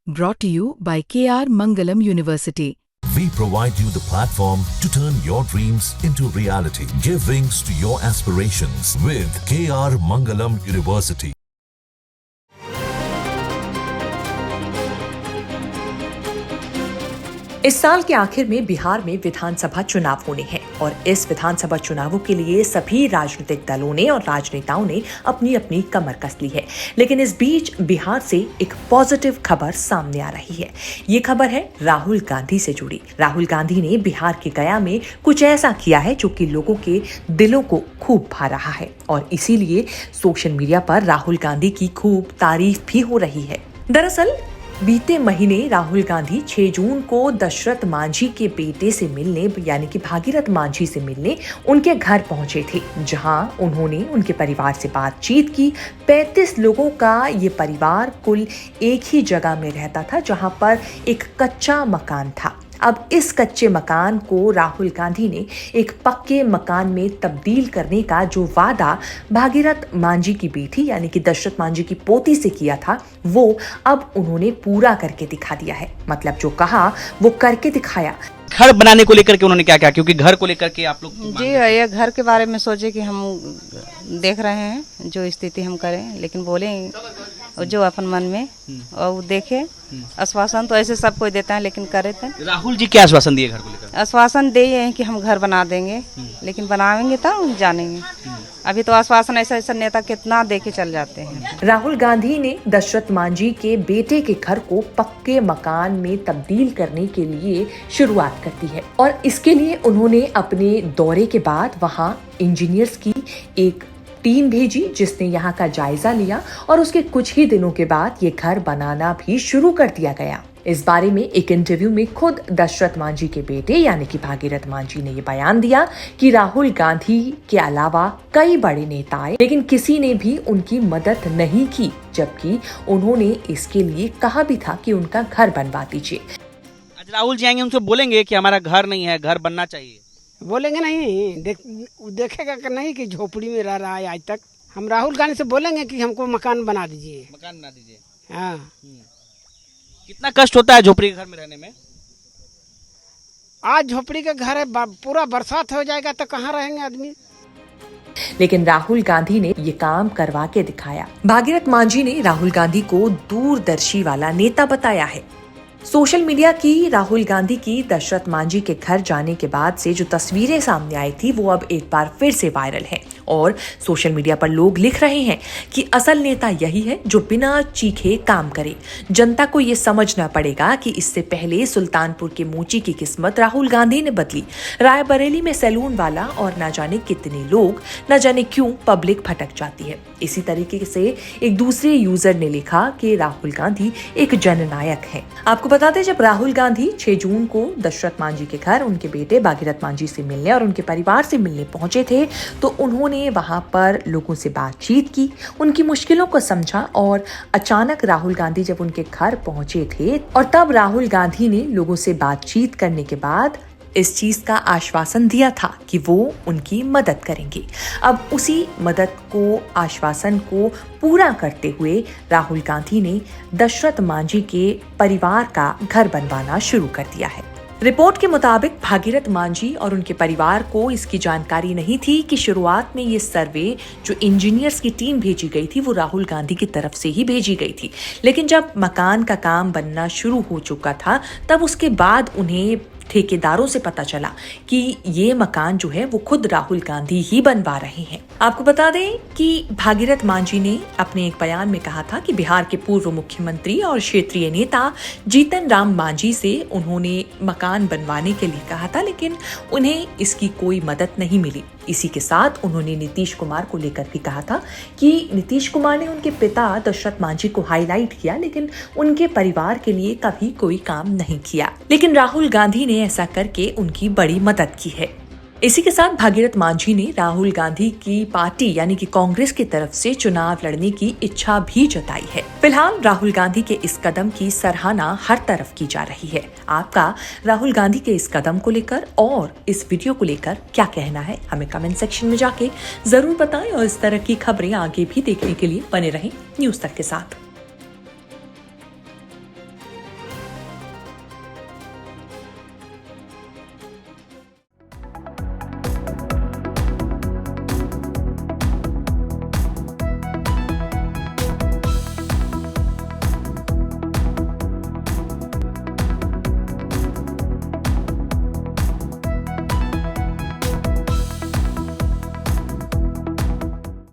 Brought to you by KR Mangalam University. We provide you the platform to turn your dreams into reality. Give wings to your aspirations with KR Mangalam University. इस साल के आखिर में बिहार में विधानसभा चुनाव होने हैं और इस विधानसभा चुनावों के लिए सभी राजनीतिक दलों ने और राजनेताओं ने अपनी अपनी कमर कस ली है। लेकिन इस बीच बिहार से एक पॉजिटिव खबर सामने आ रही है। ये खबर है राहुल गांधी से जुड़ी। राहुल गांधी ने बिहार के गया में कुछ ऐसा किया है जो कि लोगों के दिलों को खूब भा रहा है और इसीलिए सोशल मीडिया पर राहुल गांधी की खूब तारीफ भी हो रही है। दरअसल बीते महीने राहुल गांधी 6 जून को दशरथ मांझी के बेटे से मिलने यानी कि भागीरथ मांझी से मिलने उनके घर पहुंचे थे, जहां उन्होंने उनके परिवार से बातचीत की। 35 लोगों का ये परिवार कुल एक ही जगह में रहता था, जहां पर एक कच्चा मकान था। अब इस कच्चे मकान को राहुल गांधी ने एक पक्के मकान में तब्दील करने का जो वादा भागीरथ मांझी की बेटी यानी कि दशरथ मांझी की पोती से किया था, वो अब उन्होंने पूरा करके दिखा दिया है। मतलब जो कहा वो करके दिखाया। घर बनाने को लेकर के उन्होंने क्या क्या, क्योंकि घर को लेकर के आप लोग जी ये घर के बारे में सोचे कि हम देख रहे हैं जो स्थिति हम करें, लेकिन बोले जो अपन मन में और वो देखे। आश्वासन तो ऐसे सब कोई देता है, लेकिन करे थे। राहुल जी क्या आश्वासन दिए घर को लेकर? आश्वासन दिए हैं कि हम घर बना देंगे, लेकिन बनाएंगे तब जानेंगे। अभी तो आश्वासन ऐसा नेता कितना दे के चल जाते हैं। राहुल गांधी ने दशरथ मांझी के बेटे के घर को पक्के मकान में तब्दील करने के लिए शुरुआत कर दी है और इसके लिए उन्होंने अपने दौरे के बाद वहां इंजीनियर्स की एक टीम भेजी, जिसने यहाँ का जायजा लिया और उसके कुछ ही दिनों के बाद ये घर बनाना भी शुरू कर दिया गया। इस बारे में एक इंटरव्यू में खुद दशरथ मांझी के बेटे यानी कि भागीरथ मांझी ने ये बयान दिया कि राहुल गांधी के अलावा कई बड़े नेता आए, लेकिन किसी ने भी उनकी मदद नहीं की, जबकि उन्होंने इसके लिए कहा भी था कि उनका घर बनवा दीजिए। आज राहुल जी आएंगे, उनसे बोलेंगे कि हमारा घर नहीं है, घर बनना चाहिए। बोलेंगे नहीं, देखेगा कि नहीं कि झोपड़ी में रह रहा है आज तक। हम राहुल गांधी से बोलेंगे कि हमको मकान बना दीजिए। मकान बना दीजिए। हाँ। कितना कष्ट होता है झोपड़ी के घर में रहने में? आज झोपड़ी का घर है, पूरा बरसात हो जाएगा तो कहाँ रहेंगे आदमी। लेकिन राहुल गांधी ने ये काम करवा के दिखाया। भागीरथ मांझी ने राहुल गांधी को दूरदर्शी वाला नेता बताया है। सोशल मीडिया की राहुल गांधी की दशरथ मांझी के घर जाने के बाद से जो तस्वीरें सामने आई थी वो अब एक बार फिर से वायरल है और सोशल मीडिया पर लोग लिख रहे हैं कि असल नेता यही है जो बिना चीखे काम करे। जनता को ये समझना पड़ेगा कि इससे पहले सुल्तानपुर के मोची की किस्मत राहुल गांधी ने बदली। रायबरेली में सैलून वाला और न जाने कितने लोग, न जाने क्यों पब्लिक भटक जाती है। इसी तरीके से एक दूसरे यूजर ने लिखा कि राहुल गांधी एक जननायक है। आपको बता दें, जब राहुल गांधी 6 जून को दशरथ मांझी के घर उनके बेटे भागीरथ मांझी से मिलने और उनके परिवार से मिलने पहुंचे थे, तो उन्होंने वहां पर लोगों से बातचीत की, उनकी मुश्किलों को समझा और अचानक राहुल गांधी जब उनके घर पहुंचे थे और तब राहुल गांधी ने लोगों से बातचीत करने के बाद इस चीज का आश्वासन दिया था कि वो उनकी मदद करेंगे। अब उसी मदद को, आश्वासन को पूरा करते हुए राहुल गांधी ने दशरथ मांझी के परिवार का घर बनवाना शुरू कर दिया है। रिपोर्ट के मुताबिक भागीरथ मांझी और उनके परिवार को इसकी जानकारी नहीं थी कि शुरुआत में ये सर्वे जो इंजीनियर्स की टीम भेजी गई थी वो राहुल गांधी की तरफ से ही भेजी गई थी। लेकिन जब मकान का काम बनना शुरू हो चुका था, तब उसके बाद उन्हें ठेकेदारों से पता चला कि ये मकान जो है वो खुद राहुल गांधी ही बनवा रहे हैं। आपको बता दें कि भागीरथ मांझी ने अपने एक बयान में कहा था कि बिहार के पूर्व मुख्यमंत्री और क्षेत्रीय नेता जीतन राम मांझी से उन्होंने मकान बनवाने के लिए कहा था, लेकिन उन्हें इसकी कोई मदद नहीं मिली। इसी के साथ उन्होंने नीतीश कुमार को लेकर भी कहा था कि नीतीश कुमार ने उनके पिता दशरथ मांझी को हाईलाइट किया, लेकिन उनके परिवार के लिए कभी कोई काम नहीं किया। लेकिन राहुल गांधी ने ऐसा करके उनकी बड़ी मदद की है। इसी के साथ भागीरथ मांझी ने राहुल गांधी की पार्टी यानी कि कांग्रेस की तरफ से चुनाव लड़ने की इच्छा भी जताई है। फिलहाल राहुल गांधी के इस कदम की सराहना हर तरफ की जा रही है। आपका राहुल गांधी के इस कदम को लेकर और इस वीडियो को लेकर क्या कहना है, हमें कमेंट सेक्शन में जाके जरूर बताएं और इस तरह की खबरें आगे भी देखने के लिए बने रहें न्यूज़ तक के साथ।